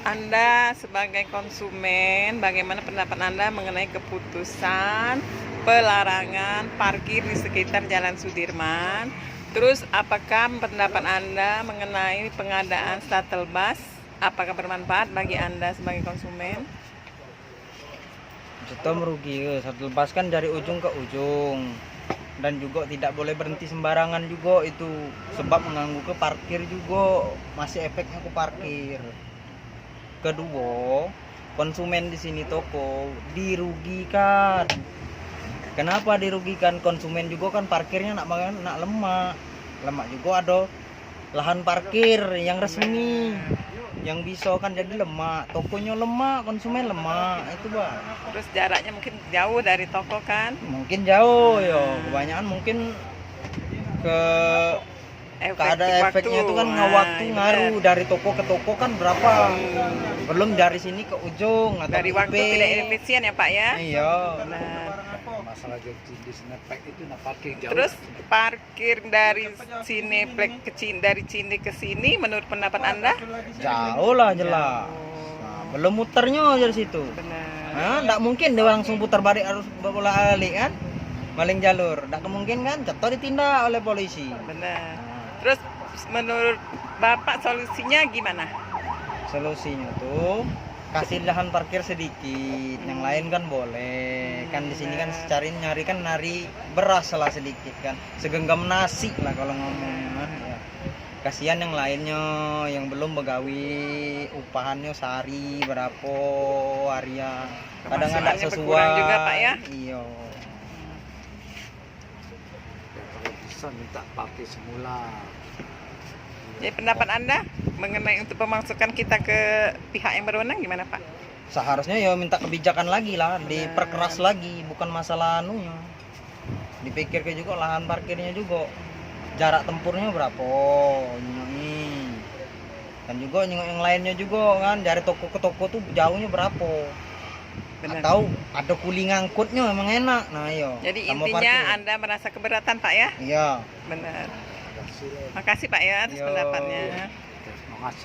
Anda sebagai konsumen, bagaimana pendapat Anda mengenai keputusan pelarangan parkir di sekitar Jalan Sudirman? Terus apakah pendapat Anda mengenai pengadaan shuttle bus? Apakah bermanfaat bagi Anda sebagai konsumen? Itu merugi, shuttle bus kan dari ujung ke ujung, dan juga tidak boleh berhenti sembarangan juga itu, sebab mengganggu ke parkir juga, masih efeknya ke parkir. Kedua, konsumen di sini toko dirugikan. Kenapa dirugikan? Konsumen juga kan parkirnya nak lemak juga ada lahan parkir yang resmi, yang bisa kan jadi lemak, tokonya lemak, konsumen lemak itu bang. Terus jaraknya mungkin jauh dari toko kan? Mungkin jauh ya, kebanyakan mungkin ke ada efeknya itu kan waktu ngaruh, dari toko ke toko kan berapa, belum dari sini ke ujung atau dari waktu tidak efisien ya Pak ya. Iya. Benar. Masalah di Cineplex itu parkir jauh. Terus parkir dari Cineplex dari sini ke sini menurut pendapat Anda? Jauh lah jelas. Nah, belum muternya dari situ. Benar. Nah, enggak mungkin dia langsung putar balik harus bola alik kan? Maling jalur. Enggak kemungkin kan? Cepat ditindak oleh polisi. Benar. Terus menurut Bapak solusinya gimana? Solusinya tuh kasih lahan parkir sedikit, yang lain kan boleh. Kan di sini kan nyari beras lah sedikit kan. Segenggam nasi lah kalau ngomong kan. Ya. Kasihan yang lainnya yang belum begawi, upahannya sehari berapa harian. Kadang ada sesuai juga Pak ya. Iya. Kalau bisa minta parkir semula. Jadi pendapat Anda mengenai untuk pemasukan kita ke pihak yang berwenang gimana Pak? Seharusnya ya minta kebijakan lagi lah, diperkeras lagi, bukan masalah anunya. Dipikir ke juga lahan parkirnya juga. Jarak tempurnya berapa? Ini. Dan juga yang lainnya juga kan, dari toko ke toko tuh jauhnya berapa? Benar. Atau ada kuli ngangkutnya memang enak. Nah, iya. Jadi sama intinya parkir. Anda merasa keberatan Pak ya? Iya. Benar. Makasih Pak ya atas pendapatnya. Terima kasih.